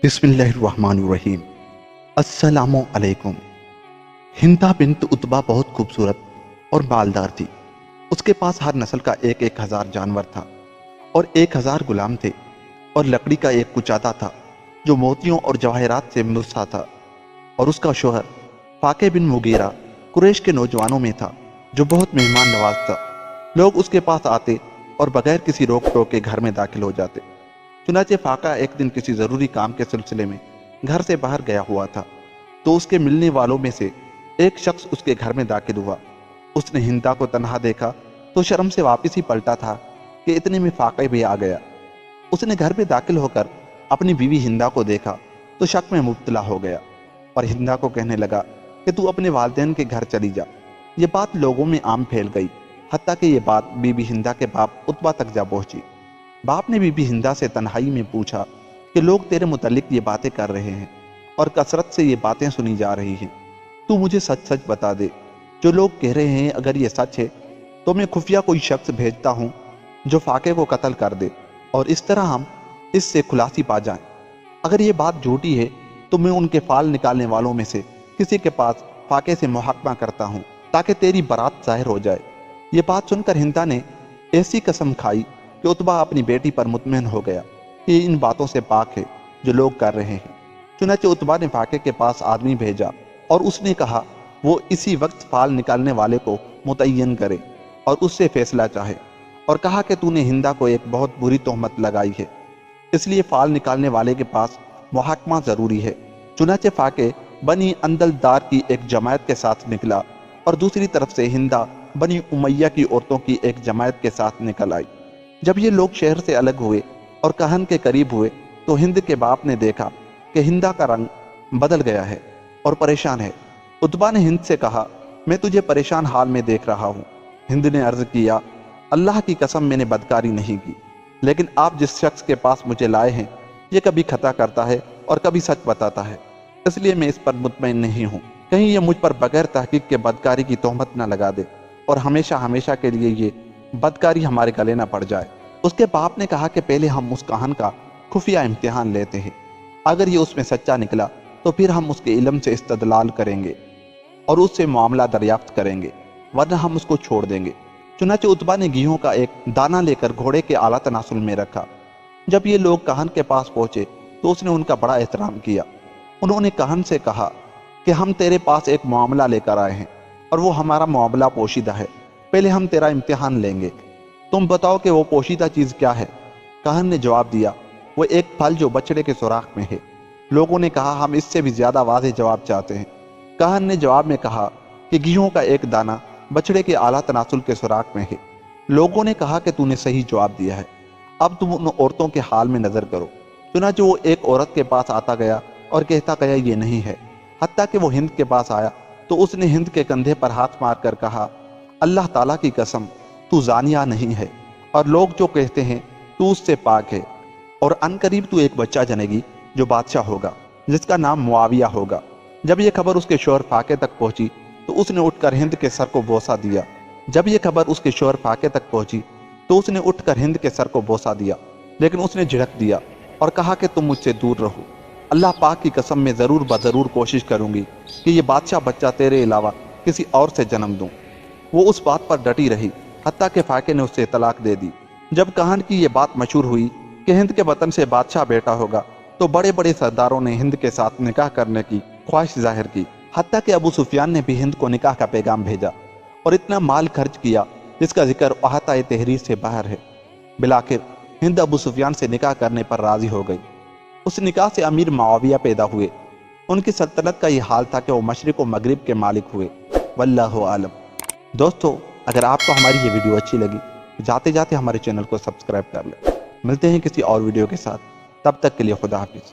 बिस्मिल्लाहिर्रहमानिर्रहीम। अस्सलामु अलैकुम। हिंदा बिन्त उतबा बहुत खूबसूरत और मालदार थी। उसके पास हर नस्ल का एक हजार जानवर था और 1000 गुलाम थे और लकड़ी का एक कुचाता था जो मोतियों और जवाहरात से मुस्सा था। और उसका शोहर फाके बिन मुगीरा कुरैश के नौजवानों में था जो बहुत मेहमान नवाज था। लोग उसके पास आते और बगैर किसी रोक टोक के घर में दाखिल हो जाते। चुनाचे फाका एक दिन किसी जरूरी काम के सिलसिले में घर से बाहर गया हुआ था तो उसके मिलने वालों में से एक शख्स उसके घर में दाखिल हुआ। उसने हिंदा को तन्हा देखा तो शर्म से वापस ही पलटा था कि इतने में फाके भी आ गया। उसने घर में दाखिल होकर अपनी बीवी हिंदा को देखा तो शक में मुब्तला हो गया और हिंदा को कहने लगा कि तू अपने वालिदैन के घर चली जा। ये बात लोगों में आम फैल गई, हत्ता कि ये बात बीबी हिंदा के बाप उतबा तक जा पहुंची। बाप ने बीबी हिंदा से तन्हाई में पूछा कि लोग तेरे मुतालिक ये बातें कर रहे हैं और कसरत से ये बातें सुनी जा रही हैं, तू मुझे सच सच बता दे। जो लोग कह रहे हैं अगर ये सच है तो मैं खुफिया कोई शख्स भेजता हूँ जो फाके को कत्ल कर दे और इस तरह हम इससे खुलासी पा जाएं। अगर ये बात झूठी है तो मैं उनके फाल निकालने वालों में से किसी के पास फाके से मुहक्मा करता हूँ ताकि तेरी बरात जाहिर हो जाए। ये बात सुनकर हिंदा ने ऐसी कसम खाई कि उतबा अपनी बेटी पर मुतमईन हो गया कि इन बातों से पाक है जो लोग कर रहे हैं। चुनाचे उतबा ने फाके के पास आदमी भेजा और उसने कहा वो इसी वक्त फाल निकालने वाले को मुतय्यन करे और उससे फैसला चाहे और कहा कि तूने हिंदा को एक बहुत बुरी तोहमत लगाई है, इसलिए फाल निकालने वाले के पास मुहक्मा जरूरी है। चुनाचे फाके बनी अंदलदार की एक जमायत के साथ निकला और दूसरी तरफ से हिंदा बनी उमैया की औरतों की एक जमायत के साथ निकल आई। जब ये लोग शहर से अलग हुए और कहन के करीब हुए तो हिंद के बाप ने देखा कि हिंदा का रंग बदल गया है और परेशान है। उतबा ने हिंद से कहा, मैं तुझे परेशान हाल में देख रहा हूँ। हिंद ने अर्ज किया, अल्लाह की कसम मैंने बदकारी नहीं की, लेकिन आप जिस शख्स के पास मुझे लाए हैं ये कभी खता करता है और कभी सच बताता है, इसलिए मैं इस पर मुतमईन नहीं हूँ। कहीं ये मुझ पर बगैर तहकीक के बदकारी की तोहमत न लगा दे और हमेशा हमेशा के लिए ये बदकारी हमारे गले न पड़ जाए। उसके बाप ने कहा कि पहले हम उस कहान का खुफिया इम्तिहान लेते हैं, अगर ये उसमें सच्चा निकला तो फिर हम उसके इल्म से इस्तदलाल करेंगे और उससे मामला दरियाफ्त करेंगे, वरना हम उसको छोड़ देंगे। चुनाचे उतबा ने गेहूं का एक दाना लेकर घोड़े के आला तनासुल में रखा। जब ये लोग कहान के पास पहुंचे तो उसने उनका बड़ा एहतराम किया। उन्होंने कहान से कहा कि हम तेरे पास एक मामला लेकर आए हैं और वो हमारा मामला पोशीदा है, पहले हम तेरा इम्तिहान लेंगे, तुम बताओ कि वो पोशीदा चीज क्या है। कहान ने जवाब दिया, वो एक फल जो बछड़े के सुराख में है। लोगों ने कहा, हम इससे भी ज्यादा वाज़ेह जवाब चाहते हैं। कहान ने जवाब में कहा कि गेहूं का एक दाना बछड़े के आला तनासुल के सुराख में है। लोगों ने कहा कि तूने सही जवाब दिया है, अब तुम उन औरतों के हाल में नजर करो। चुनांचे वो एक औरत के पास आता गया और कहता गया ये नहीं है, हत्ता कि वो हिंद के पास आया तो उसने हिंद के कंधे पर हाथ मार कर कहा, अल्लाह ताला की कसम तू जानिया नहीं है और लोग जो कहते हैं तू उससे पाक है, और अनकरीब तू एक बच्चा जनेगी जो बादशाह होगा जिसका नाम मुआविया होगा। जब ये खबर उसके शोहर फाके तक पहुंची तो उसने उठकर हिंद के सर को बोसा दिया। हिंद के सर को बोसा दिया, लेकिन उसने झिड़क दिया और कहा कि तुम मुझसे दूर रहो। अल्लाह पाक की कसम में जरूर बजरूर कोशिश करूंगी कि ये बादशाह बच्चा तेरे अलावा किसी और से जन्म दूं। वो उस बात पर डटी रही हत्ता के फाके ने उससे तलाक दे दी। जब कहान की ये बात मशहूर हुई कि हिंद के वतन से बादशाह बेटा होगा तो बड़े बड़े सरदारों ने हिंद के साथ निकाह करने की ख्वाहिश जाहिर की। हत्ता कि अबू सुफियान ने भी हिंद को निकाह का पैगाम भेजा और इतना माल खर्च किया जिसका जिक्र अहाता तहरीर से बाहर है। बिलाखिर हिंद अबू सुफियान से निकाह करने पर राजी हो गई। उस निकाह से अमीर मुआविया पैदा हुए। उनकी सल्तनत का यह हाल था कि वो मशरिक व मगरिब के मालिक हुए। वल्लाहु आलम। दोस्तों, अगर आपको हमारी ये वीडियो अच्छी लगी तो जाते जाते हमारे चैनल को सब्सक्राइब कर लें। मिलते हैं किसी और वीडियो के साथ, तब तक के लिए खुदा हाफिज।